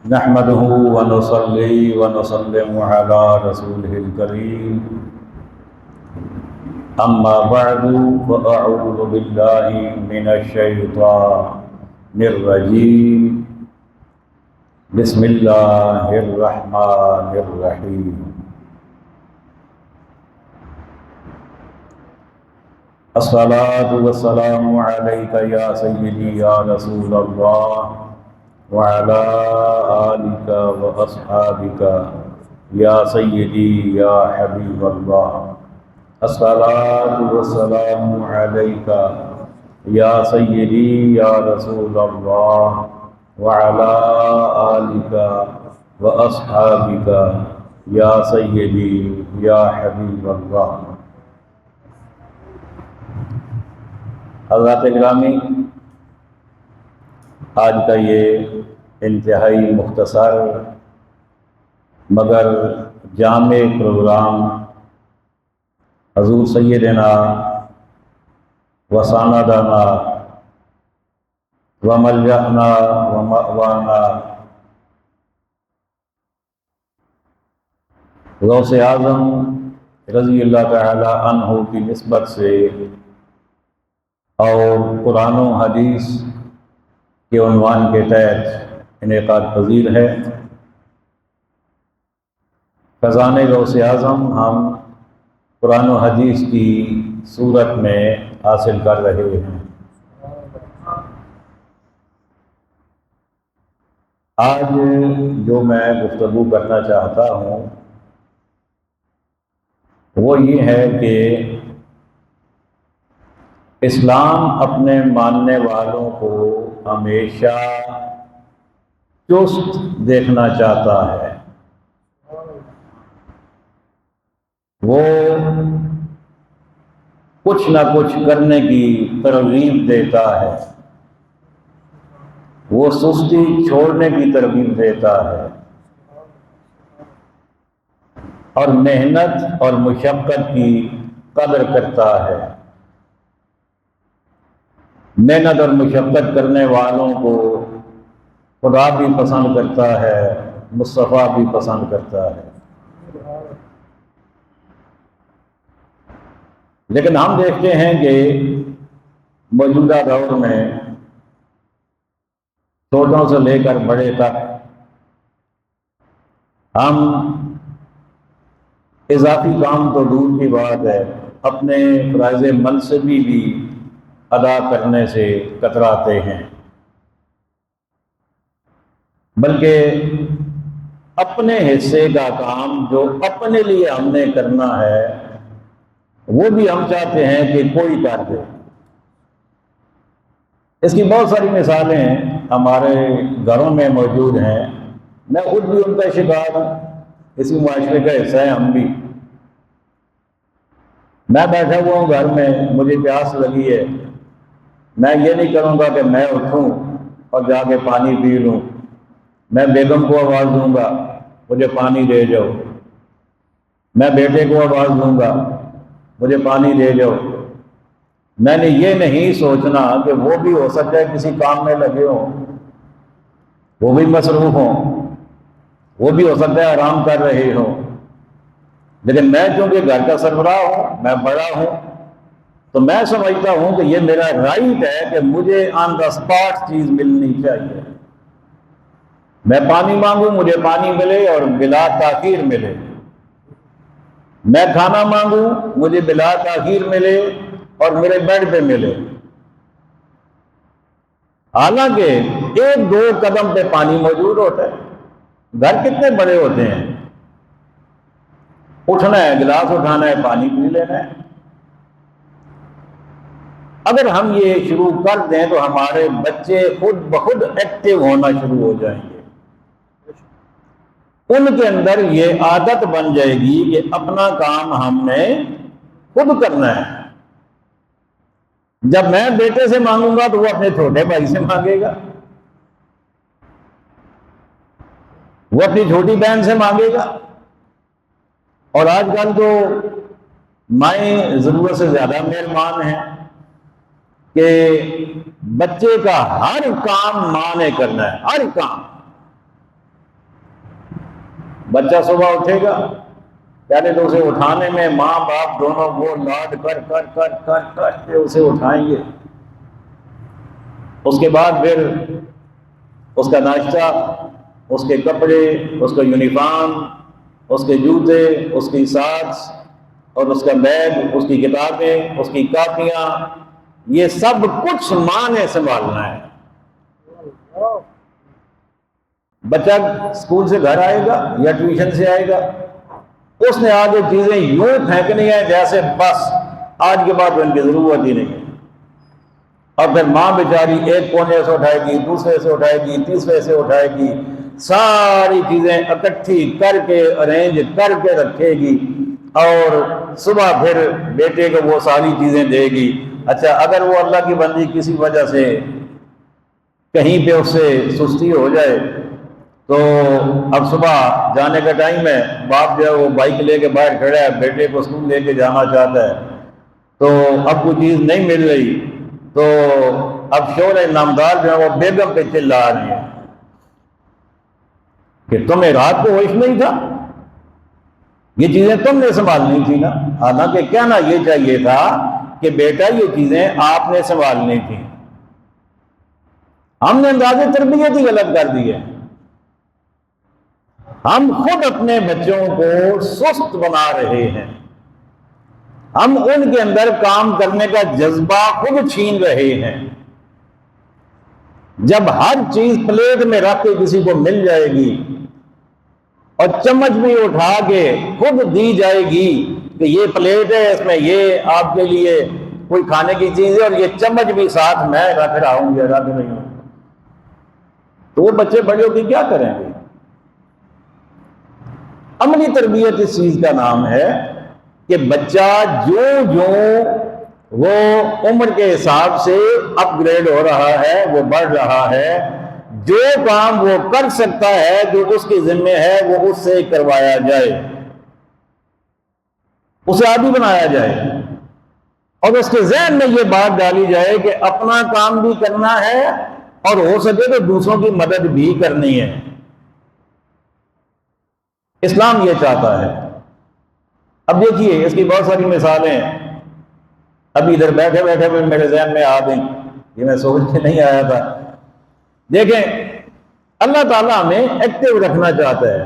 نحمده ونصلي ونسلم على رسوله الكريم أما بعد فأعوذ بالله من الشيطان الرجيم بسم الله الرحمن الرحيم الصلاة والسلام عليك يا سيدي يا رسول الله وعلى آلك وأصحابك يا سيدي يا حبيب الله الصلاة والسلام عليك يا سيدي يا رسول الله وعلى آلك وأصحابك يا سيدي يا حبيب الله۔ حضرات گرامی، آج کا یہ انتہائی مختصر مگر جامع پروگرام حضور سیدنا و سندنا و ملجأنا و مأوانا غوث اعظم رضی اللہ تعالی عنہ کی نسبت سے اور قرآن و حدیث کے عنوان کے تحت انعقاد پذیر ہے۔ فیضان غوث اعظم ہم قرآن و حدیث کی صورت میں حاصل کر رہے ہیں۔ آج جو میں گفتگو کرنا چاہتا ہوں وہ یہ ہے کہ اسلام اپنے ماننے والوں کو ہمیشہ چست دیکھنا چاہتا ہے، وہ کچھ نہ کچھ کرنے کی ترغیب دیتا ہے، وہ سستی چھوڑنے کی ترغیب دیتا ہے اور محنت اور مشقت کی قدر کرتا ہے۔ محنت اور مشقت کرنے والوں کو خدا بھی پسند کرتا ہے، مصطفیٰ بھی پسند کرتا ہے۔ لیکن ہم دیکھتے ہیں کہ موجودہ دور میں چھوٹوں سے لے کر بڑے تک ہم اضافی کام تو دور کی بات ہے، اپنے فرائض منصبی بھی ادا کرنے سے کتراتے ہیں، بلکہ اپنے حصے کا کام جو اپنے لیے ہم نے کرنا ہے وہ بھی ہم چاہتے ہیں کہ کوئی کر دے۔ اس کی بہت ساری مثالیں ہمارے گھروں میں موجود ہیں، میں خود بھی ان کا شکار ہوں، اسی معاشرے کا حصہ ہے ہم بھی۔ میں بیٹھا ہوا ہوں گھر میں، مجھے پیاس لگی ہے، میں یہ نہیں کروں گا کہ میں اٹھوں اور جا کے پانی پی لوں، میں بیگم کو آواز دوں گا مجھے پانی دے جاؤ، میں بیٹے کو آواز دوں گا مجھے پانی دے جاؤ۔ میں نے یہ نہیں سوچنا کہ وہ بھی ہو سکتا ہے کسی کام میں لگے ہوں، وہ بھی مصروف ہوں، وہ بھی ہو سکتا ہے آرام کر رہے ہوں، لیکن میں چونکہ گھر کا سربراہ ہوں، میں بڑا ہوں، تو میں سمجھتا ہوں کہ یہ میرا رائٹ ہے کہ مجھے آن دا اسپاٹ چیز ملنی چاہیے۔ میں پانی مانگوں مجھے پانی ملے اور بلا تاخیر ملے، میں کھانا مانگوں مجھے بلا تاخیر ملے اور میرے بیڈ پہ ملے۔ حالانکہ ایک دو قدم پہ پانی موجود ہوتا ہے، گھر کتنے بڑے ہوتے ہیں، اٹھنا ہے گلاس اٹھانا ہے پانی پی لینا ہے۔ اگر ہم یہ شروع کر دیں تو ہمارے بچے خود بخود ایکٹیو ہونا شروع ہو جائیں گے، ان کے اندر یہ عادت بن جائے گی کہ اپنا کام ہم نے خود کرنا ہے۔ جب میں بیٹے سے مانگوں گا تو وہ اپنے چھوٹے بھائی سے مانگے گا، وہ اپنی چھوٹی بہن سے مانگے گا، اور آج کل تو مائیں ضرورت سے زیادہ مہربان ہیں کہ بچے کا ہر کام ماں نے کرنا ہے، ہر کام۔ بچہ صبح اٹھے گا، پہلے تو اسے اٹھانے میں ماں باپ دونوں وہ لاڈ کر کر کر کر کر کے اسے اٹھائیں گے، اس کے بعد پھر اس کا ناشتہ، اس کے کپڑے، اس کا یونیفارم، اس کے جوتے، اس کی ساکس اور اس کا بیگ، اس کی کتابیں، اس کی کاپیاں، یہ سب کچھ ماں نے سنبھالنا ہے۔ بچہ اسکول سے گھر آئے گا یا ٹیوشن سے آئے گا، اس نے آگے چیزیں یوں پھینکنی ہیں جیسے بس آج کے بعد ان کی ضرورت ہی نہیں ہے، اور پھر ماں بیچاری ایک کونے سے اٹھائے گی، دوسرے سے اٹھائے گی، تیسرے سے اٹھائے گی، ساری چیزیں اکٹھی کر کے ارینج کر کے رکھے گی، اور صبح پھر بیٹے کو وہ ساری چیزیں دے گی۔ اچھا اگر وہ اللہ کی بندی کسی وجہ سے کہیں پہ اس سے سستی ہو جائے تو اب صبح جانے کا ٹائم ہے، باپ جو ہے وہ بائک لے کے باہر کھڑا ہے، بیٹے کو اسکول لے کے جانا چاہتا ہے، تو اب کوئی چیز نہیں مل رہی، تو اب شوہر نامدار جو ہے وہ بیگم پہ چلا رہی ہے کہ تمہیں رات کو ہوش نہیں تھا، یہ چیزیں تم نے سنبھالنی تھی نا۔ حالانکہ کہنا یہ چاہیے تھا کہ بیٹا یہ چیزیں آپ نے سنبھالنی تھی، ہم نے انداز تربیت ہی غلط کر دی ہے، ہم خود اپنے بچوں کو سست بنا رہے ہیں، ہم ان کے اندر کام کرنے کا جذبہ خود چھین رہے ہیں۔ جب ہر چیز پلیٹ میں رکھ کے کسی کو مل جائے گی اور چمچ بھی اٹھا کے خود دی جائے گی کہ یہ پلیٹ ہے، اس میں یہ آپ کے لیے کوئی کھانے کی چیز ہے اور یہ چمچ بھی ساتھ میں رکھ رہا ہوں یا رکھ رہی ہوں، تو وہ بچے بڑے ہو کے کیا کریں گے؟ عملی تربیت اس چیز کا نام ہے کہ بچہ جو وہ عمر کے حساب سے اپ گریڈ ہو رہا ہے، وہ بڑھ رہا ہے، جو کام وہ کر سکتا ہے، جو اس کے ذمہ ہے، وہ اس سے کروایا جائے، اسے عادی بنایا جائے، اور اس کے ذہن میں یہ بات ڈالی جائے کہ اپنا کام بھی کرنا ہے اور ہو سکے تو دوسروں کی مدد بھی کرنی ہے۔ اسلام یہ چاہتا ہے۔ اب دیکھیے اس کی بہت ساری مثالیں ابھی ادھر بیٹھے بیٹھے بھی میرے ذہن میں آ گئیں، یہ میں سوچ کے نہیں آیا تھا۔ دیکھیں اللہ تعالیٰ ہمیں ایکٹیو رکھنا چاہتا ہے،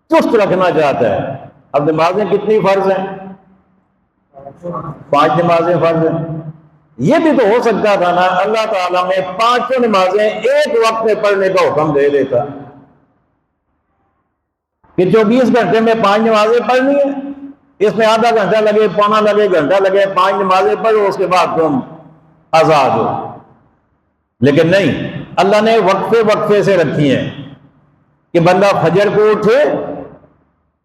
چست رکھنا چاہتا ہے۔ اب نمازیں کتنی فرض ہیں؟ 5 نمازیں فرض ہیں۔ یہ بھی تو ہو سکتا تھا نا اللہ تعالیٰ میں 5 نمازیں ایک وقت میں پڑھنے کا حکم دے دیتا کہ 24 گھنٹے میں 5 نمازیں پڑھنی ہیں، اس میں آدھا گھنٹہ لگے، پونا لگے، گھنٹہ لگے، 5 نمازیں پڑھو، اس کے بعد تم آزاد ہو۔ لیکن نہیں، اللہ نے وقفے وقفے سے رکھی ہیں کہ بندہ فجر کو اٹھے،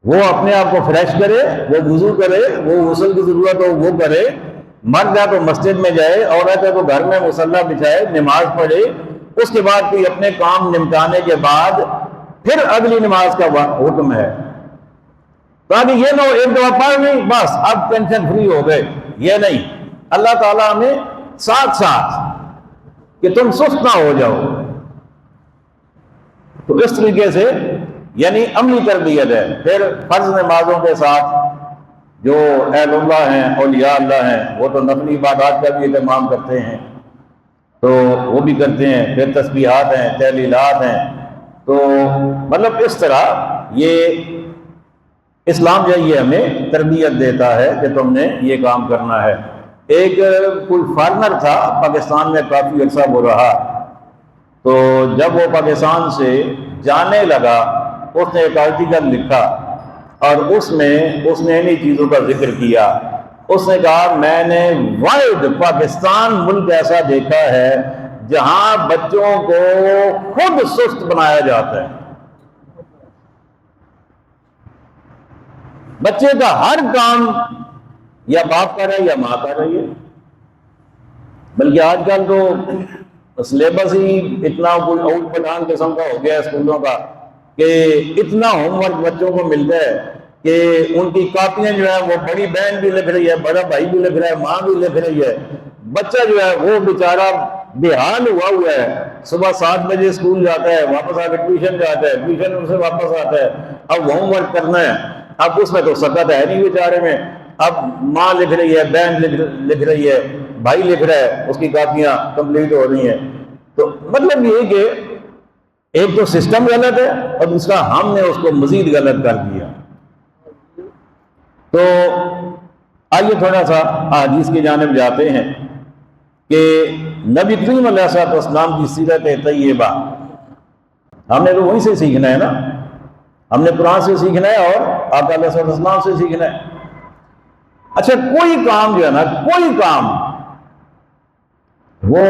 وہ اپنے آپ کو فریش کرے، وہ وضو کرے، وہ غسل کی ضرورت ہو وہ کرے، مرد ہے تو مسجد میں جائے، عورت ہے تو گھر میں مصلی بچھائے، نماز پڑھے، اس کے بعد کوئی اپنے کام نمٹانے کے بعد پھر اگلی نماز کا حکم ہے، تاکہ یہ نہ ہو ایک دفعہ پڑھ نہیں بس اب ٹینشن فری ہو گئے، یہ نہیں، اللہ تعالیٰ ہمیں ساتھ ساتھ کہ تم سست نہ ہو جاؤ۔ تو اس طریقے سے یعنی عملی تربیت ہے۔ پھر فرض نمازوں کے ساتھ جو اہل اللہ ہیں، اولیاء اللہ ہیں، وہ تو نفلی عبادات کا بھی اہتمام کرتے ہیں، تو وہ بھی کرتے ہیں۔ پھر تسبیحات ہیں، تحلیلات ہیں، تو مطلب اس طرح یہ اسلام جو یہ ہمیں تربیت دیتا ہے کہ تم نے یہ کام کرنا ہے۔ ایک کوئی فارنر تھا پاکستان میں، کافی عرصہ وہ رہا، تو جب وہ پاکستان سے جانے لگا اس نے ایک آرٹیکل لکھا اور اس میں اس نے انہی چیزوں کا ذکر کیا۔ اس نے کہا میں نے واحد پاکستان ملک ایسا دیکھا ہے جہاں بچوں کو خود سست بنایا جاتا ہے، بچے کا ہر کام یا باپ کر رہا ہے یا ماں کر رہی ہے، بلکہ آج کل تو سلیبس ہی اتنا کوئی اوٹ پٹان قسم کا ہو گیا ہے اسکولوں کا کہ اتنا ہوم ورک بچوں کو ملتا ہے کہ ان کی کاپیاں جو ہے وہ بڑی بہن بھی لکھ رہی ہے، بڑا بھائی بھی لکھ رہا ہے، ماں بھی لکھ رہی ہے، بچہ جو ہے وہ بیچارہ بے حال ہوا ہے۔ صبح 7 بجے اسکول جاتا ہے، واپس آ کے ٹیوشن جاتا ہے، ٹیوشن سے واپس آتا ہے، اب ہوم ورک کرنا ہے، اب اس میں تو سکت ہے نہیں بیچارے میں، اب ماں لکھ رہی ہے، بہن لکھ رہی ہے، بھائی لکھ رہا ہے، اس کی کاپیاں کمپلیٹ ہو رہی ہیں۔ تو مطلب یہ کہ ایک تو سسٹم غلط ہے اور دوسرا ہم نے اس کو مزید غلط کر دیا۔ تو آئیے تھوڑا سا حدیث کی جانب جاتے ہیں کہ نبی کریم علیہ السلام کی سیرت طیبہ ہم نے تو وہیں سے سیکھنا ہے نا، ہم نے قرآن سے سیکھنا ہے اور آقا علیہ السلام سے سیکھنا ہے۔ اچھا کوئی کام جو ہے نا، کوئی کام وہ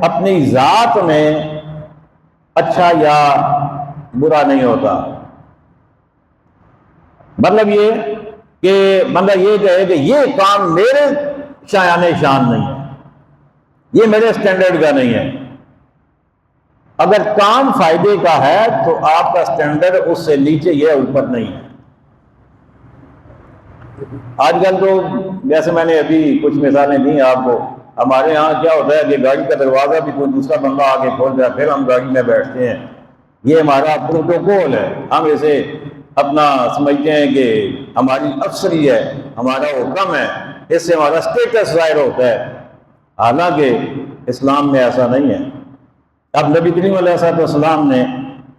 اپنی ذات میں اچھا یا برا نہیں ہوتا۔ مطلب یہ کہ بندہ یہ کہے کہ یہ کام میرے شایان شان نہیں ہے، یہ میرے سٹینڈرڈ کا نہیں ہے۔ اگر کام فائدے کا ہے تو آپ کا سٹینڈرڈ اس سے نیچے یا اوپر نہیں ہے۔ آج کل تو جیسے میں نے ابھی کچھ مثالیں دی آپ کو، ہمارے ہاں کیا ہوتا ہے کہ گاڑی کا دروازہ بھی کوئی دوسرا بندہ آ کے کھول جائے پھر ہم گاڑی میں بیٹھتے ہیں، یہ ہمارا پروٹوکول ہے، ہم اسے اپنا سمجھتے ہیں کہ ہماری افسری ہے، ہمارا حکم ہے، اس سے ہمارا سٹیٹس ظاہر ہوتا ہے۔ حالانکہ اسلام میں ایسا نہیں ہے۔ اب نبی کریم علیہ السلام نے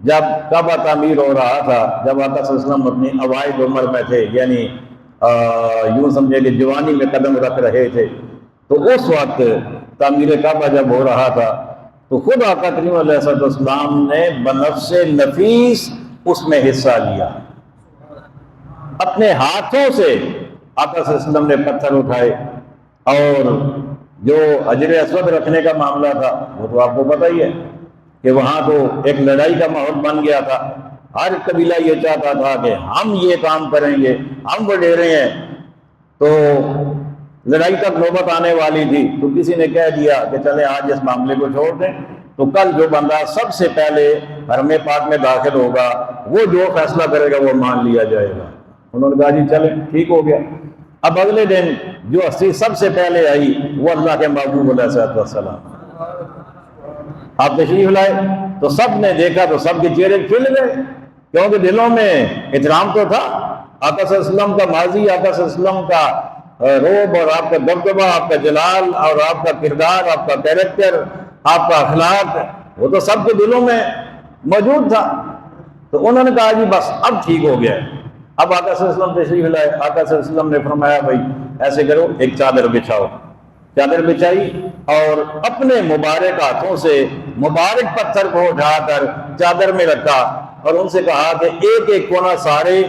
جب کعبہ تعمیر ہو رہا تھا، جب آقا صلی اللہ علیہ وسلم اپنی اوائل عمر میں تھے، یعنی یوں سمجھے کہ جوانی میں قدم رکھ رہے تھے، تو اس وقت تعمیر کعبہ جب ہو رہا تھا تو خود آقا کریم علیہ السلام نے بنفس نفیس اس میں حصہ لیا، اپنے ہاتھوں سے آقا صلی اللہ علیہ وسلم نے پتھر اٹھائے، اور جو حجر اسود رکھنے کا معاملہ تھا وہ تو آپ کو پتہ ہی ہے کہ وہاں تو ایک لڑائی کا ماحول بن گیا تھا، ہر قبیلہ یہ چاہتا تھا کہ ہم یہ کام کریں گے، ہم وڈیرے ہیں۔ تو لڑائی تک نوبت آنے والی تھی تو کسی نے کہہ دیا کہ چلے آج اس معاملے کو چھوڑ دیں، تو کل جو بندہ سب سے پہلے حرم پاک میں داخل ہوگا وہ جو فیصلہ کرے گا وہ مان لیا جائے گا۔ انہوں نے کہا جی چلیں ٹھیک ہو گیا۔ اب اگلے دن جو ہستی سب سے پہلے آئی وہ اللہ کے محبوب علیہ السلام، آپ تشریف لائے تو سب نے دیکھا تو سب کے چہرے کھل گئے، کیونکہ دلوں میں احترام تو تھا، آقا صلی اللہ علیہ وسلم کا ماضی، آقا صلی اللہ علیہ وسلم کا روب اور آپ کا دبدبہ، آپ کا جلال اور آپ کا کردار، آپ کا کیریکٹر، آپ کا اخلاق، وہ تو سب کے دلوں میں موجود تھا۔ تو انہوں نے کہا جی بس اب ٹھیک ہو گیا۔ اب آقا صلی اللہ علیہ وسلم تشریف لائے، آقا صلی اللہ علیہ وسلم نے فرمایا بھائی ایسے کرو، ایک چادر بچھاؤ۔ چادر بچھائی اور اپنے مبارک ہاتھوں سے مبارک پتھر کو اٹھا کر چادر میں رکھا اور ان سے کہا کہ ایک ایک کونا سارے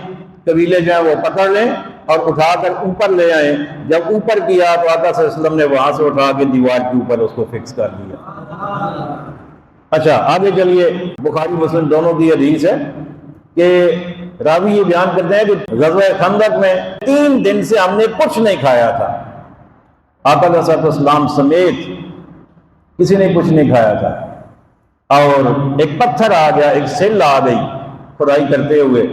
قبیلے جو ہیں وہ پکڑ لیں اور اٹھا کر اوپر لے آئیں۔ جب اوپر کیا تو آقا صلی اللہ علیہ وسلم نے وہاں سے اٹھا کے دیوار کے اوپر اس کو فکس کر دیا۔ اچھا آگے چلیے، بخاری مسلم دونوں کی حدیث ہے کہ راوی یہ بیان کرتے ہیں کہ غزوہ خندق میں 3 دن سے ہم نے کچھ نہیں کھایا تھا، آقا علیہ السلام سمیت کسی نے کچھ نہیں کھایا تھا، اور ایک پتھر آ گیا، ایک سل آ گئی کھدائی کرتے ہوئے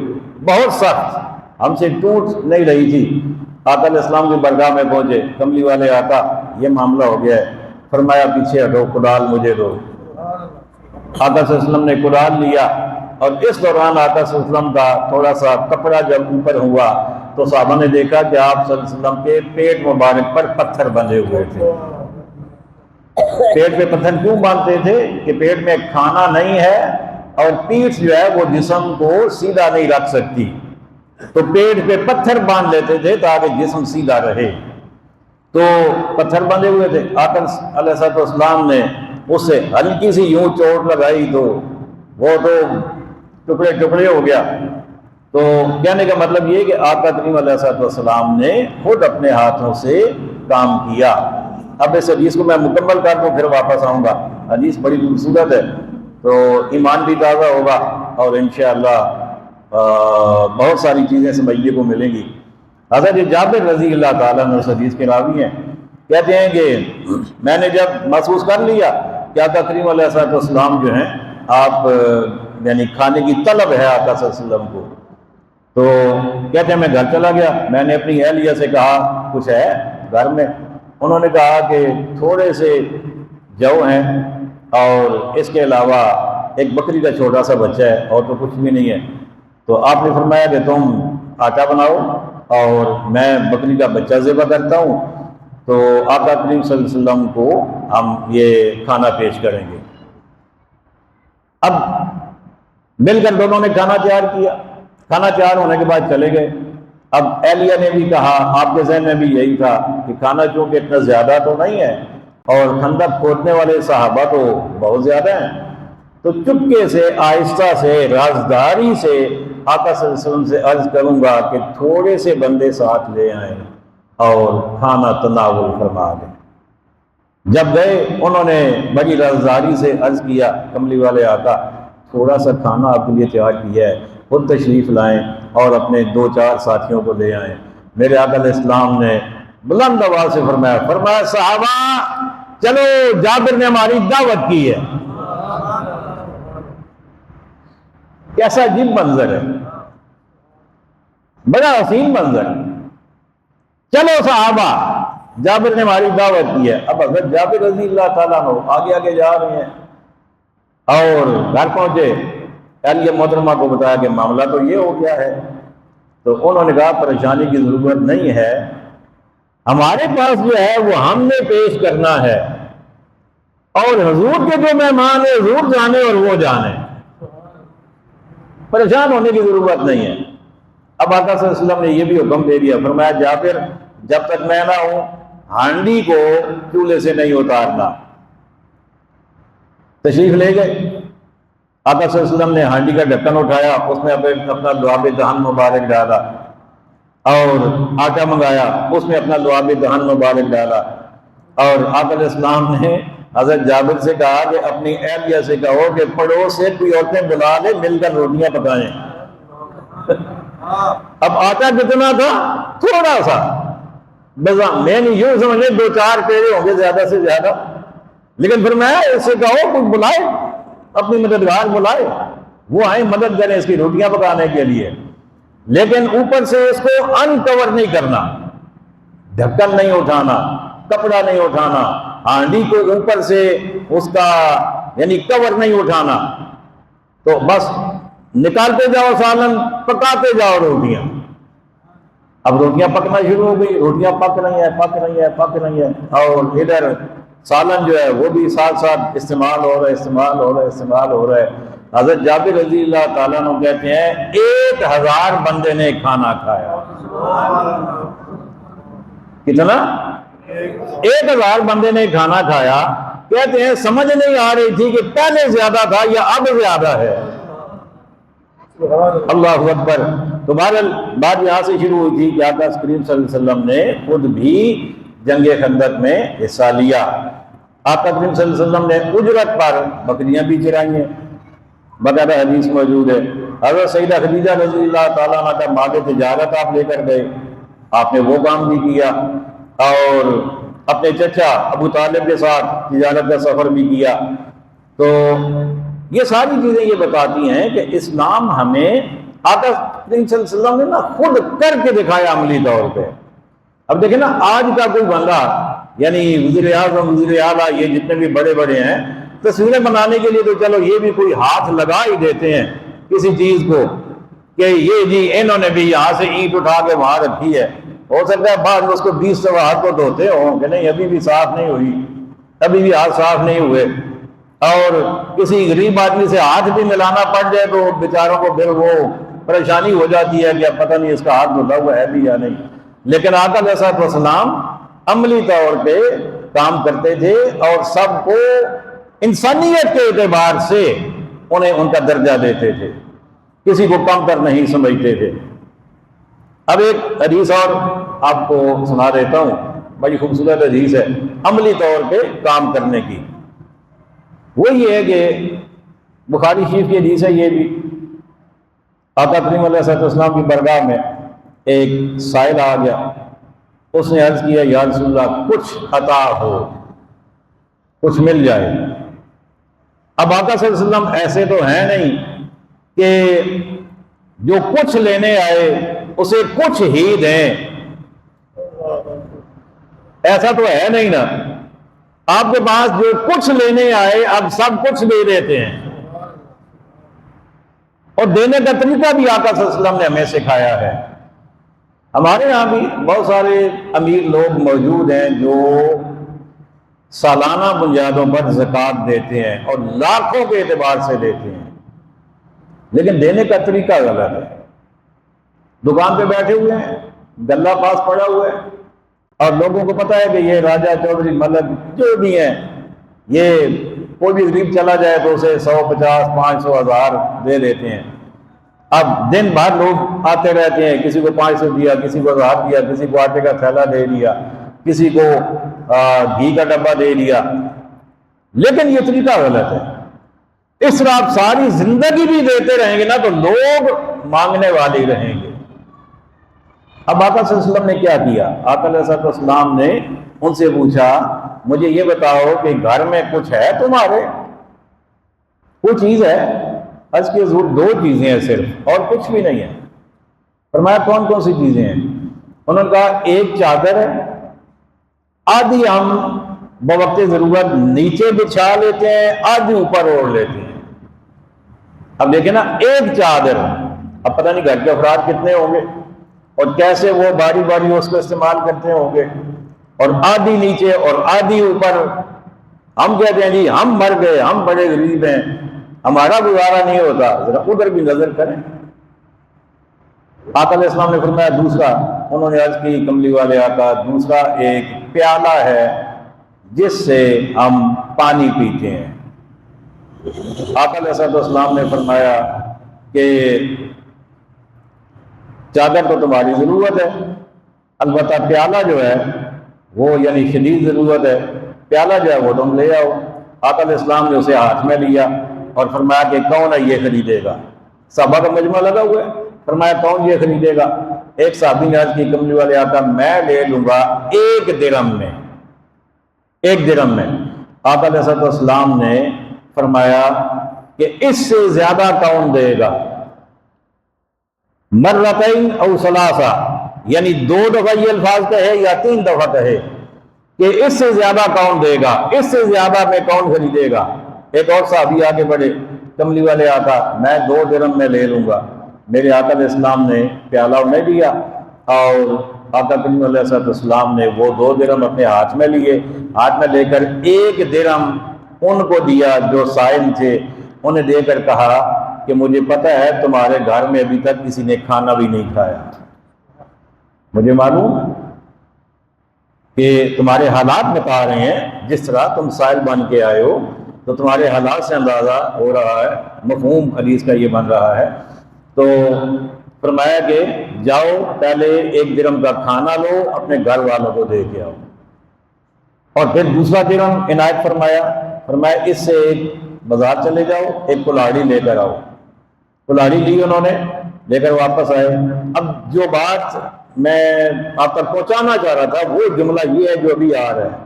بہت سخت، ہم سے ٹوٹ نہیں رہی تھی۔ آقا علیہ السلام کی برگاہ میں پہنچے، کملی والے آقا یہ معاملہ ہو گیا ہے، فرمایا پیچھے ہٹو، کدال مجھے دو۔ آقا صلی اللہ علیہ وسلم نے کدال لیا، اور اس دوران آقا صلی اللہ علیہ وسلم کا تھوڑا سا کپڑا جب اوپر ہوا تو صحابہ نے دیکھا کہ آپ صلی اللہ علیہ وسلم کے پیٹ مبارک پر پتھر بندھے ہوئے تھے۔ پیٹ پہ پتھر کیوں باندھتے تھے کہ پیٹ میں کھانا نہیں ہے اور پیٹھ جو ہے وہ جسم کو سیدھا نہیں رکھ سکتی، تو پیٹ پہ پتھر باندھ لیتے تھے تاکہ جسم سیدھا رہے۔ تو پتھر بندھے ہوئے تھے، آقا علیہ السلام نے اس سے ہلکی سی یوں چوٹ لگائی تو وہ تو ٹکڑے ٹکڑے ہو گیا۔ تو کہنے کا مطلب یہ کہ آقا کریم علیہ السلام نے خود اپنے ہاتھوں سے کام کیا۔ اب اس حدیث کو میں مکمل کر دوں پھر واپس آؤں گا، حدیث بڑی خوبصورت ہے، تو ایمان بھی تازہ ہوگا اور انشاءاللہ بہت ساری چیزیں سمجھنے کو ملیں گی۔ حضرت جابر رضی اللہ تعالیٰ عنہ اس حدیث کے راوی ہیں، کہتے ہیں کہ میں نے جب محسوس کر لیا کہ آقا کریم علیہ السلام جو ہیں آپ یعنی کھانے کی طلب ہے آقا صلی اللہ علیہ وسلم کو، تو کہتے ہیں میں گھر چلا گیا، میں نے اپنی اہلیہ سے کہا کچھ ہے گھر میں؟ انہوں نے کہا کہ تھوڑے سے جو ہیں اور اس کے علاوہ ایک بکری کا چھوٹا سا بچہ ہے اور تو کچھ بھی نہیں ہے۔ تو آپ نے فرمایا کہ تم آٹا بناؤ اور میں بکری کا بچہ ذبح کرتا ہوں، تو آقا کریم صلی اللہ علیہ وسلم کو ہم یہ کھانا پیش کریں گے۔ اب مل کر دونوں نے کھانا تیار کیا، کھانا تیار ہونے کے بعد چلے گئے۔ اب اہلیہ نے بھی کہا، آپ کے ذہن میں بھی یہی تھا کہ کھانا چونکہ اتنا زیادہ تو نہیں ہے اور خندق کھودنے والے صحابہ تو بہت زیادہ ہیں، تو چپکے سے آہستہ سے رازداری سے آقا صلی اللہ علیہ وسلم سے عرض کروں گا کہ تھوڑے سے بندے ساتھ لے آئیں اور کھانا تناول فرما دیں۔ جب گئے انہوں نے بڑی رازداری سے عرض کیا، کملی والے آقا تھوڑا سا کھانا آپ کے لیے تیار کیا ہے، خود تشریف لائیں اور اپنے 2-4 ساتھیوں کو لے آئیں۔ میرے آقا علیہ السلام نے بلند آواز سے فرمایا صحابہ چلو، جابر نے ہماری دعوت کی ہے۔ کیسا عجیب منظر ہے، بڑا حسین منظر ہے۔ چلو صحابہ، جابر نے ہماری دعوت کی ہے۔ اب حضرت جابر رضی اللہ تعالیٰ عنہ آگے آگے جا رہے ہیں اور گھر پہنچے، اہلیہ محترمہ کو بتایا کہ معاملہ تو یہ ہو گیا ہے۔ تو انہوں نے کہا پریشانی کی ضرورت نہیں ہے، ہمارے پاس جو ہے وہ ہم نے پیش کرنا ہے، اور حضور کے جو مہمان ہیں حضور جانے اور وہ جانے، پریشان ہونے کی ضرورت نہیں ہے۔ اب آقا صلی اللہ علیہ وسلم نے یہ بھی حکم دے دیا، فرمایا جابر جب تک میں نہ ہوں ہانڈی کو چولہے سے نہیں اتارنا۔ تشریف لے گئے، آقا صلی اللہ علیہ وسلم نے ہانڈی کا ڈھکن اٹھایا، اس میں اپنا لعاب دہن مبارک ڈالا، اور آٹا منگایا، اس میں اپنا لعاب دہن مبارک ڈالا، اور آقا علیہ السلام نے حضرت جابر سے کہا کہ اپنی اہلیہ سے کہو کہ پڑوس سے کوئی عورتیں بلا لے، مل کر روٹیاں پکائیں۔ اب آٹا کتنا تھا؟ تھوڑا سا، میں نہیں یوں سمجھے 2-4 پیڑے ہوں گے زیادہ سے زیادہ، لیکن پھر میں اس سے کہو کچھ بلائے، اپنی مددگار بلائے، وہ آئیں مدد کریں اس کی روٹیاں پکانے کے لیے، لیکن اوپر سے اس کو انکور نہیں کرنا، ڈھکن نہیں اٹھانا، کپڑا نہیں اٹھانا، ہانڈی کو اوپر سے اس کا یعنی کور نہیں اٹھانا، تو بس نکالتے جاؤ سالن، پکاتے جاؤ روٹیاں۔ اب روٹیاں پکنا شروع ہو گئی، روٹیاں پک رہی ہیں، اور ادھر سالن جو ہے وہ بھی ساتھ ساتھ استعمال ہو رہا ہے۔ حضرت جابر رضی اللہ تعالیٰ عنہ کہتے ہیں 1000 بندے نے کھانا کھایا۔ کتنا؟ 1000 بندے نے کھانا کھایا۔ کہتے ہیں سمجھ نہیں آ رہی تھی کہ پہلے زیادہ تھا یا اب زیادہ ہے۔ اللہ اکبر۔ تو بہرحال بات یہاں سے شروع ہوئی تھی کہ آقا کریم صلی اللہ علیہ وسلم نے خود بھی جنگ خندق میں حصہ لیا۔ آقا کریم صلی اللہ علیہ وسلم نے اجرت پر بکریاں بھی چرائی ہیں، باقاعدہ حدیث موجود ہے۔ حضرت سیدہ خدیجہ رضی اللہ تعالیٰ عنہ کا مال تجارت آپ لے کر گئے، آپ نے وہ کام بھی کیا، اور اپنے چچا ابو طالب کے ساتھ تجارت کا سفر بھی کیا۔ تو یہ ساری چیزیں یہ بتاتی ہیں کہ اسلام ہمیں آقا کریم صلی اللہ علیہ وسلم نے نا خود کر کے دکھایا عملی طور پہ۔ اب دیکھیں نا، آج کا کوئی بندہ یعنی وزیر اعظم، وزیر اعلیٰ، یہ جتنے بھی بڑے بڑے ہیں، تصویریں بنانے کے لیے تو چلو یہ بھی کوئی ہاتھ لگا ہی دیتے ہیں کسی چیز کو کہ یہ جی انہوں نے بھی یہاں سے اینٹ اٹھا کے وہاں رکھی ہے۔ ہو سکتا ہے بعد اس کو 20 سوا ہاتھ کو دھوتے ہوں کہ نہیں ابھی بھی صاف نہیں ہوئی، ابھی بھی ہاتھ صاف نہیں ہوئے، اور کسی غریب آدمی سے ہاتھ بھی ملانا پڑ جائے تو بیچاروں کو پھر وہ پریشانی ہو جاتی ہے کہ اب پتہ نہیں اس کا ہاتھ دھلا ہوا ہے بھی یا نہیں۔ لیکن آقا علیہ الصلوۃ والسلام عملی طور پہ کام کرتے تھے اور سب کو انسانیت کے اعتبار سے انہیں ان کا درجہ دیتے تھے، کسی کو کم تر نہیں سمجھتے تھے۔ اب ایک حدیث اور آپ کو سنا دیتا ہوں، بڑی خوبصورت حدیث ہے عملی طور پہ کام کرنے کی۔ وہ یہ ہے کہ بخاری شریف کی حدیث ہے یہ بھی، آقا کریم علیہ السلام کی برگاہ میں ایک سائل آ گیا، اس نے عرض کیا یا رسول اللہ کچھ عطا ہو، کچھ مل جائے۔ اب آقا صلی اللہ علیہ وسلم ایسے تو ہیں نہیں کہ جو کچھ لینے آئے اسے کچھ ہی دیں، ایسا تو ہے نہیں نا۔ آپ کے پاس جو کچھ لینے آئے اب سب کچھ لے دیتے ہیں۔ اور دینے کا طریقہ بھی آقا صلی اللہ علیہ وسلم نے ہمیں سکھایا ہے۔ ہمارے یہاں بھی بہت سارے امیر لوگ موجود ہیں جو سالانہ بنیادوں پر زکوٰۃ دیتے ہیں اور لاکھوں کے اعتبار سے دیتے ہیں، لیکن دینے کا طریقہ غلط ہے۔ دکان پہ بیٹھے ہوئے ہیں، گلہ پاس پڑا ہوا ہے، اور لوگوں کو پتہ ہے کہ یہ راجہ چودھری ملک جو بھی ہیں، یہ کوئی بھی غریب چلا جائے تو اسے 100 50 500 1000 دے دیتے ہیں۔ اب دن بھر لوگ آتے رہتے ہیں، کسی کو 500 دیا، کسی کو 1000 دیا، کسی کو آٹے کا تھیلا دے دیا، کسی کو گھی کا ڈبہ دے دیا، لیکن یہ طریقہ غلط ہے۔ اس طرح آپ ساری زندگی بھی دیتے رہیں گے نا تو لوگ مانگنے والے رہیں گے۔ اب آقا صلی اللہ علیہ وسلم نے کیا کیا؟ آقا علیہ السلام نے ان سے پوچھا، مجھے یہ بتاؤ کہ گھر میں کچھ ہے تمہارے؟ کوئی چیز ہے؟ آج کی حضور 2 چیزیں ہیں صرف، اور کچھ بھی نہیں ہے۔ فرمایا کون کون سی چیزیں ہیں؟ انہوں نے کہا ایک چادر ہے، آدھی ہم بوقت ضرورت نیچے بچھا لیتے ہیں، آدھی اوپر اوڑھ لیتے ہیں۔ اب دیکھیں نا، ایک چادر، اب پتہ نہیں گھر کے افراد کتنے ہوں گے اور کیسے وہ باری باری اس کو استعمال کرتے ہوں گے، اور آدھی نیچے اور آدھی اوپر۔ ہم کہتے ہیں جی ہم مر گئے، ہم بڑے غریب ہیں، ہمارا گزارا نہیں ہوتا، ذرا ادھر بھی نظر کریں۔ آقا علیہ السلام نے فرمایا دوسرا، انہوں نے عرض کی کملی والے آقا، دوسرا ایک پیالہ ہے جس سے ہم پانی پیتے ہیں۔ آقا علیہ السلام نے فرمایا کہ چادر تو تمہاری ضرورت ہے، البتہ پیالہ جو ہے وہ یعنی شدید ضرورت ہے، پیالہ جو ہے وہ تم لے آؤ۔ آقا علیہ السلام نے اسے ہاتھ میں لیا اور فرمایا کہ کون ہے یہ خریدے گا؟ صحابہ کا مجمع لگا ہوا ہے، فرمایا کون یہ خریدے گا؟ ایک صحابی نے عرض کی کملی والے آقا میں لے لوں گا 1 درہم میں، 1 درہم میں۔ آقا علیہ السلام نے فرمایا کہ اس سے زیادہ کون دے گا؟ مرتین او ثلاثہ، یعنی 2 دفعہ یہ الفاظ کہے یا 3 دفعہ کہے کہ اس سے زیادہ کون دے گا، اس سے زیادہ میں کون خریدے گا؟ ایک اور صحابی آگے بڑھے، کملی والے آقا میں 2 درہم میں لے لوں گا۔ میرے آقا علیہ السلام نے پیالہ انہیں دیا اور آقا کریم علیہ السلام نے وہ 2 درہم اپنے ہاتھ میں لیے، ہاتھ میں لے کر 1 درہم ان کو دیا جو صائم تھے، انہیں دے کر کہا کہ مجھے پتہ ہے تمہارے گھر میں ابھی تک کسی نے کھانا بھی نہیں کھایا، مجھے معلوم کہ تمہارے حالات بتا رہے ہیں، جس طرح تم سائل بن کے آئے ہو تو تمہارے حالات سے اندازہ ہو رہا ہے، مفہوم حدیث کا یہ بن رہا ہے۔ تو فرمایا کہ جاؤ پہلے 1 درہم کا کھانا لو، اپنے گھر والوں کو دے کے آؤ، اور پھر دوسرا درہم عنایت فرمایا، فرمایا اس سے ایک بازار چلے جاؤ، ایک کلاڑی لے کر آؤ۔ کلاڑی لی انہوں نے، لے کر واپس آئے۔ اب جو بات میں آپ تک پہنچانا چاہ رہا تھا وہ جملہ یہ ہے جو ابھی آ رہا ہے،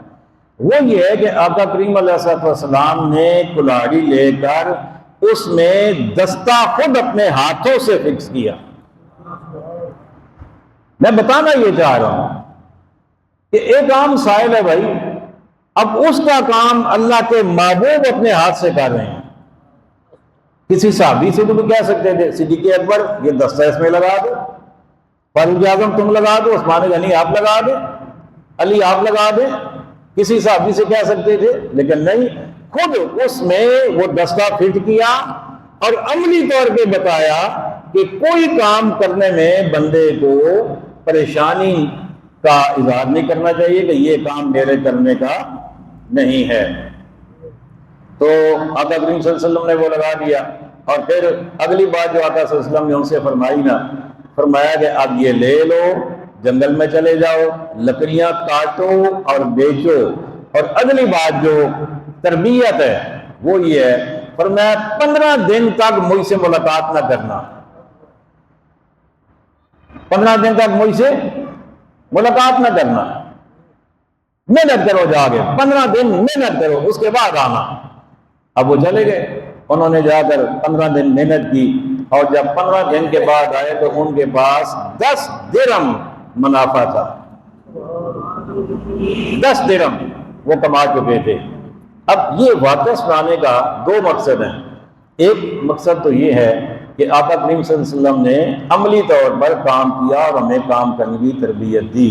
وہ یہ ہے کہ آقا کریم علیہ السلام نے کلاڑی لے کر اس میں دستہ خود اپنے ہاتھوں سے فکس کیا۔ میں بتانا یہ چاہ رہا ہوں کہ ایک عام سائل ہے بھائی، اب اس کا کام اللہ کے محبوب اپنے ہاتھ سے کر رہے ہیں۔ کسی صحابی سے تو بھی کہہ سکتے تھے صدیق اکبر یہ دستہ اس میں لگا دو، فاروق اعظم تم لگا دو، عثمان غنی آپ لگا دیں، علی آپ لگا دیں، کسی صحابی سے کہہ سکتے تھے، لیکن نہیں، خود اس میں وہ دستہ فٹ کیا اور عملی طور پہ بتایا کہ کوئی کام کرنے میں بندے کو پریشانی کا اظہار نہیں کرنا چاہیے کہ یہ کام میرے کرنے کا نہیں ہے۔ تو آقا کریم صلی اللہ علیہ وسلم نے وہ لگا دیا، اور پھر اگلی بات جو آقا صلی اللہ علیہ وسلم نے ان سے فرمائی نا، فرمایا کہ اب یہ لے لو، جنگل میں چلے جاؤ، لکڑیاں کاٹو اور بیچو، اور اگلی بات جو تربیت ہے وہ یہ ہے، فرمایا 15 دن تک مجھ سے ملاقات نہ کرنا، 15 دن تک مجھ سے ملاقات نہ کرنا، محنت کرو، جا کے 15 دن محنت کرو، اس کے بعد آنا۔ اب وہ چلے گئے، انہوں نے جا کر 15 دن محنت کی، اور جب 15 دن کے بعد آئے تو ان کے پاس 10 درہم منافع تھا، 10 درہم وہ کما چکے تھے۔ اب یہ واقعہ سنانے کا 2 مقصد ہیں۔ ایک مقصد تو یہ ہے کہ آقا کریم صلی اللہ علیہ وسلم نے عملی طور پر کام کیا اور ہمیں کام کرنے کی تربیت دی۔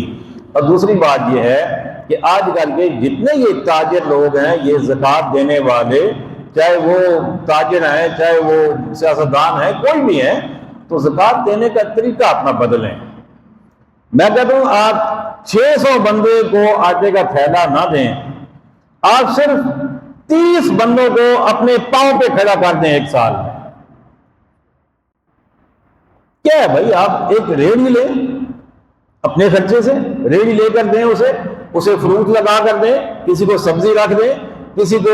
اور دوسری بات یہ ہے کہ آج کل کے جتنے یہ تاجر لوگ ہیں، یہ زکوٰۃ دینے والے، چاہے وہ تاجر ہیں، چاہے وہ سیاستدان ہیں، کوئی بھی ہیں، تو زکوٰۃ دینے کا طریقہ اپنا بدلیں۔ میں کہتا ہوں آپ 600 بندے کو آٹے کا تھیلا نہ دیں، آپ صرف 30 بندوں کو اپنے پاؤں پہ کھڑا کر دیں ایک سال میں۔ کیا ہے بھائی، آپ ایک ریڑھی لیں اپنے خرچے سے، ریڑھی لے کر دیں، اسے فروٹ لگا کر دیں، کسی کو سبزی رکھ دیں، کسی کو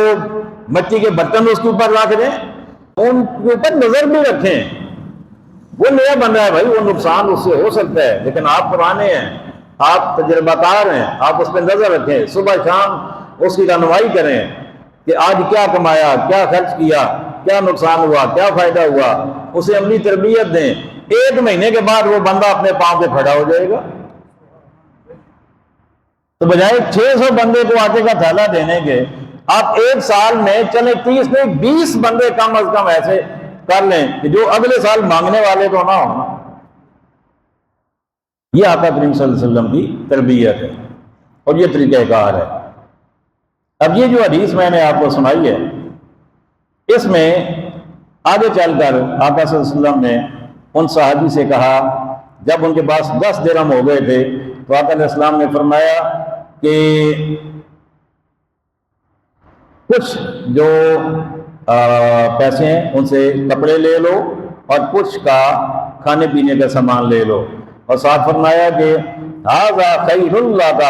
مٹی کے برتن اس کے اوپر رکھ دیں، ان کے اوپر نظر بھی رکھیں۔ وہ نیا بن رہا ہے بھائی، وہ نقصان اس سے ہو سکتا ہے، لیکن آپ پرانے ہیں، آپ تجربہ کار ہیں، آپ اس پہ نظر رکھیں، صبح شام اس کی رہنمائی کریں کہ آج کیا کمایا، کیا خرچ کیا، کیا نقصان ہوا، کیا فائدہ ہوا، اسے عملی تربیت دیں۔ 1 مہینے کے بعد وہ بندہ اپنے پاؤں پہ کھڑا ہو جائے گا۔ تو بجائے 600 بندے کو آٹے کا تھیلا دینے کے، آپ 1 سال میں چلے 30 نہیں 20 بندے کم از کم ایسے کر لیں کہ جو اگلے سال مانگنے والے تو نہ ہوں۔ یہ آقا کریم صلی اللہ علیہ وسلم کی تربیت ہے اور یہ طریقہ کار ہے۔ اب یہ جو حدیث میں نے آپ کو سنائی ہے، اس میں آگے چل کر آقا صلی اللہ علیہ وسلم نے ان صحابی سے کہا، جب ان کے پاس 10 درہم ہو گئے تھے تو آقا علیہ السلام نے فرمایا کہ کچھ جو پیسے ہیں ان سے کپڑے لے لو اور کچھ کا کھانے پینے کا سامان لے لو، اور ساتھ فرمایا کہ ھذا خیر لک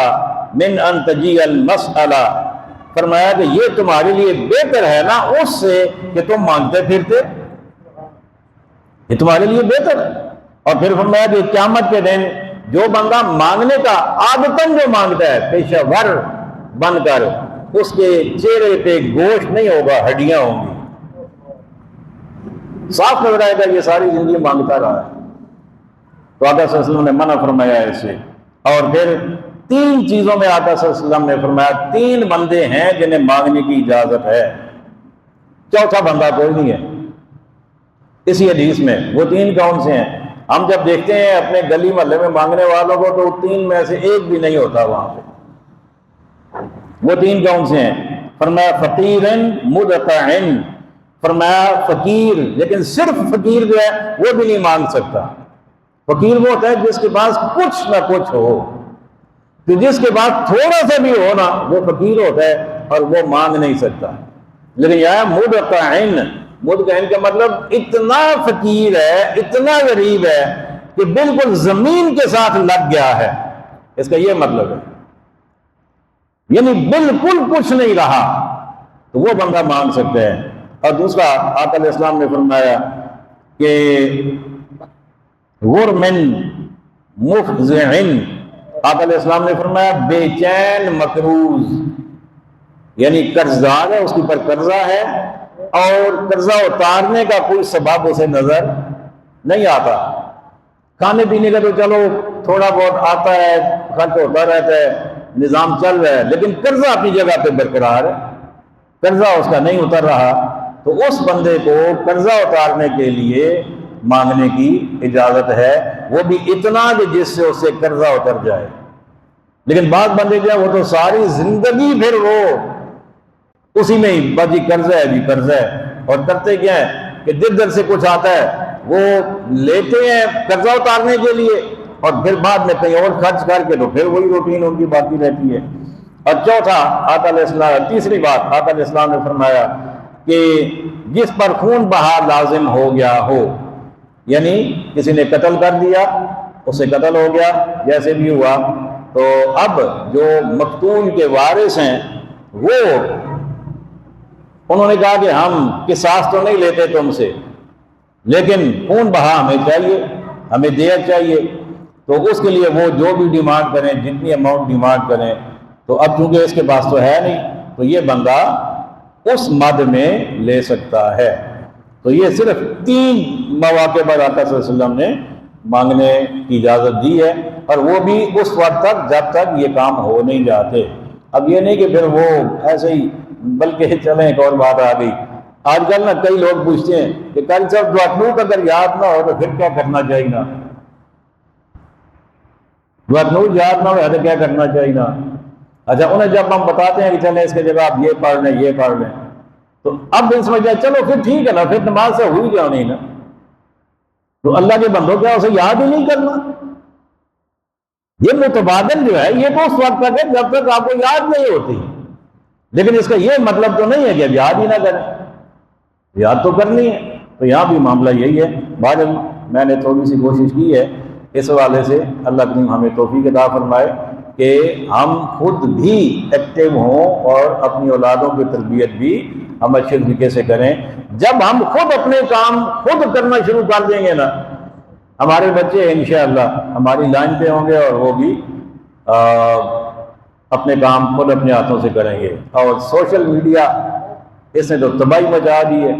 من ان تجیء المسألہ، فرمایا کہ یہ تمہارے لیے بہتر ہے نا اس سے کہ تم مانگتے پھرتے، یہ تمہارے لیے بہتر ہے۔ اور پھر فرمایا کہ قیامت کے دن جو بندہ مانگنے کا عادتاً جو مانگتا ہے پیشہ ور بن کر، اس کے چہرے پہ گوشت نہیں ہوگا، ہڈیاں ہوں گی۔ صاف نظر آئے گا یہ ساری زندگی مانگتا رہا ہے۔ تو آقا صلی اللہ علیہ وسلم نے منع فرمایا اسے۔ اور پھر 3 چیزوں میں آقا صلی اللہ علیہ وسلم نے فرمایا 3 بندے ہیں جنہیں مانگنے کی اجازت ہے، چوتھا بندہ کوئی نہیں ہے اسی حدیث میں۔ وہ 3 کون سے ہیں؟ ہم جب دیکھتے ہیں اپنے گلی محلے میں مانگنے والوں کو تو 3 میں سے ایک بھی نہیں ہوتا وہاں پہ۔ وہ 3 کون سے ہیں؟ فرمایا فقیرن مدقعن، فرمایا فقیر، لیکن صرف فقیر جو ہے وہ بھی نہیں مانگ سکتا۔ فقیر وہ ہوتا ہے جس کے پاس کچھ نہ کچھ ہو، تو جس کے پاس تھوڑا سا بھی ہو نا وہ فقیر ہوتا ہے اور وہ مانگ نہیں سکتا۔ لیکن یہ مدقعن، مدقعن کا مطلب اتنا فقیر ہے، اتنا غریب ہے کہ بالکل زمین کے ساتھ لگ گیا ہے، اس کا یہ مطلب ہے، یعنی بالکل کچھ نہیں رہا، تو وہ بندہ مانگ سکتا ہے۔ اور دوسرا آقا علیہ السلام نے فرمایا کہ غرمن مفزعن، آقا علیہ السلام نے فرمایا بے چین مقروض، یعنی قرض دار ہے، اس کے اوپر قرضہ ہے اور قرضہ اتارنے کا کوئی سبب اسے نظر نہیں آتا۔ کھانے پینے کا تو چلو تھوڑا بہت آتا ہے، خرچ ہوتا رہتا ہے، نظام چل رہا ہے، لیکن قرضہ اپنی جگہ پہ برقرار ہے، قرضہ اس کا نہیں اتر رہا، تو اس بندے کو قرضہ اتارنے کے لیے مانگنے کی اجازت ہے، وہ بھی اتنا کہ جس سے اس سے قرضہ اتر جائے۔ لیکن بعض بندے جو ہیں وہ تو ساری زندگی پھر وہ اسی میں ہی بس جی قرضہ ہے، جی قرضہ ہے، اور کرتے کیا ہے کہ جدھر سے کچھ آتا ہے وہ لیتے ہیں قرضہ اتارنے کے لیے اور پھر بعد میں کہیں اور خرچ کر کے تو پھر وہی روٹین ان کی باقی رہتی ہے۔ اور چوتھا آقا علیہ السلام، تیسری بات آقا علیہ السلام نے فرمایا کہ جس پر خون بہا لازم ہو گیا ہو، یعنی کسی نے قتل کر دیا، اسے قتل ہو گیا جیسے بھی ہوا، تو اب جو مقتول کے وارث ہیں وہ انہوں نے کہا کہ ہم قصاص تو نہیں لیتے تم سے، لیکن خون بہا ہمیں چاہیے، ہمیں دیت چاہیے، تو اس کے لیے وہ جو بھی ڈیمانڈ کریں، جتنی اماؤنٹ ڈیمانڈ کریں، تو اب چونکہ اس کے پاس تو ہے نہیں، تو یہ بندہ اس مد میں لے سکتا ہے۔ تو یہ صرف 3 مواقع پر آقا صلی اللہ علیہ وسلم نے مانگنے کی اجازت دی ہے، اور وہ بھی اس وقت تک جب تک یہ کام ہو نہیں جاتے۔ اب یہ نہیں کہ پھر وہ ایسے ہی، بلکہ چلیں ایک اور بات آ گئی آج کل نا کئی لوگ پوچھتے ہیں کہ قاری صاحب دعا قنوت اگر یاد نہ ہو تو پھر کیا کرنا چاہیے نا؟ دعا قنوت یاد نہ ہو تو کیا کرنا چاہیے نا؟ اچھا انہیں جب ہم بتاتے ہیں کہ چلیں اس کے جگہ آپ یہ پڑھ لیں یہ پڑھ لیں، تو اب دل سمجھ جائے چلو پھر ٹھیک ہے نا، پھر نماز سے ہوئی کیا نہیں نا؟ تو اللہ کے بندوں کیا اسے یاد ہی نہیں کرنا؟ یہ متبادل جو ہے یہ تو اس وقت تک ہے جب تک آپ کو یاد نہیں ہوتی، لیکن اس کا یہ مطلب تو نہیں ہے کہ اب یاد ہی نہ کریں، یاد تو کرنی ہے۔ تو یہاں بھی معاملہ یہی ہے۔ بعد میں نے تھوڑی سی کوشش کی ہے اس حوالے سے، اللہ کریم ہمیں توفیق عطا فرمائے کہ ہم خود بھی ایکٹیو ہوں اور اپنی اولادوں کی تربیت بھی ہم اچھے طریقے سے کریں۔ جب ہم خود اپنے کام خود کرنا شروع کر دیں گے نا، ہمارے بچے انشاءاللہ ہماری لائن پہ ہوں گے اور وہ بھی اپنے کام خود اپنے ہاتھوں سے کریں گے۔ اور سوشل میڈیا اس نے تو تباہی مچا دی ہے۔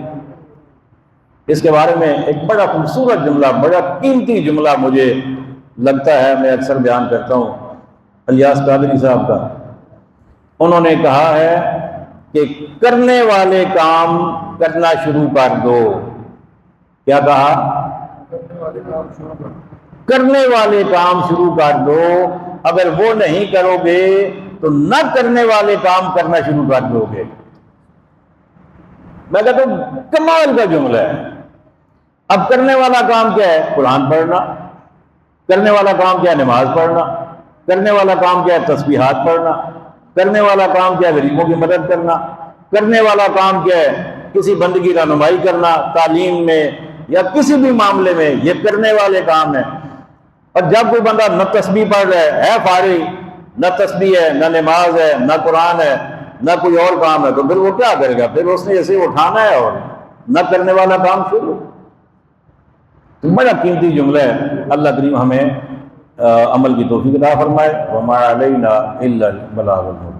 اس کے بارے میں ایک بڑا خوبصورت جملہ، بڑا قیمتی جملہ مجھے لگتا ہے، میں اکثر بیان کرتا ہوں، الیاس قادری صاحب کا۔ انہوں نے کہا ہے کہ کرنے والے کام کرنا شروع کر دو۔ کیا کہا؟ کرنے والے کام شروع کر دو، اگر وہ نہیں کرو گے تو نہ کرنے والے کام کرنا شروع کر دو گے۔ میں کہتا ہوں کمال کا جملہ ہے۔ اب کرنے والا کام کیا ہے؟ قرآن پڑھنا۔ کرنے والا کام کیا ہے؟ نماز پڑھنا۔ کرنے والا کام کیا ہے؟ تسبیحات پڑھنا۔ کرنے والا کام کیا ہے؟ غریبوں کی مدد کرنا۔ کرنے والا کام کیا ہے؟ کسی بندے کی رہنمائی کرنا، تعلیم میں یا کسی بھی معاملے میں، یہ کرنے والے کام ہیں۔ اور جب کوئی بندہ نہ تسبیح پڑھ رہا ہے فارغ، نہ تسبیح ہے، نہ نماز ہے، نہ قرآن ہے، نہ کوئی اور کام ہے، تو پھر وہ کیا کرے گا؟ پھر اس نے اسے اٹھانا ہے اور نہ کرنے والا کام شروع۔ بڑا قیمتی جملہ ہے۔ اللہ کریم ہمیں عمل کی توفیق عطا فرمائے۔ وما علینا الا البلاغ المبین۔